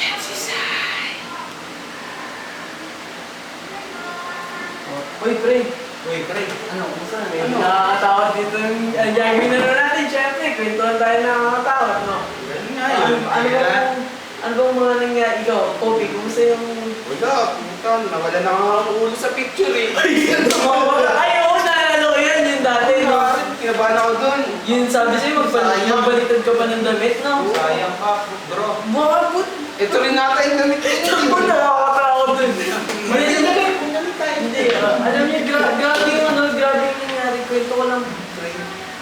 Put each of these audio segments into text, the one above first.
Yan si Sai. Uy, pre. Uy, pre. Ano, kumusta? May Ano? nakakatawa dito yung gagawin na natin. Siyempre, kwentuhan tayo na nakakatawa, no? Ganun nga Ano, yun. ano bang mga nangyari? Ikaw, Kobe, kumusta yung... Wala, puta. Nawala na nga ang ulo sa picture eh. Ay, oo, naalala ko yan, yung dati, no? Kinabahan ako dun. Yun sabi sa'yo, magbaliktad ka pa ng damit, no? Sayang ka, bro. Bakit? Ito rin nata yung damit ko. Ako nakakatawa dun. Hindi, alam niyo, grabe yung ano, grabe yung nangyari. Kwento ko lang, pre.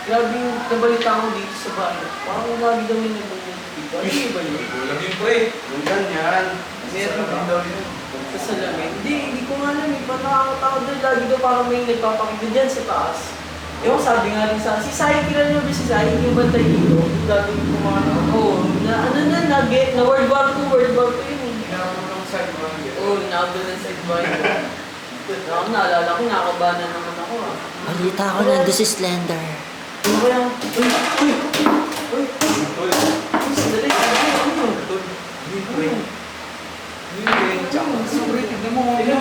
Grabe yung nabalita ko dito sa bahay. Parang lagi daw yung nagbanyan dito. Ano yung ba yun? Kulang yun, pre. Kulang yan. Meron din daw yun. Sa salamin? Hindi ko nga alam eh. Parang nakakatawa doon. Lagi daw parang may nagpapakita dyan sa taas. Yung sabi nga rin sa, si Sai, kilala niyo ba si Sai? Yung bantay dito. Dati yung kumano. Oo, na ano na World War II, World War II yun eh. Kinapon ng side mo. Oo, nakabal ng side by. Ako naalala ko, nakabahan na naman ako ah. Balita ko nandun si Slender. Ano ba yung... Uy! Sandali, ano yun? Hindi, pre. Hindi, pre. Tsaka, sorry, tignan mo. Tignan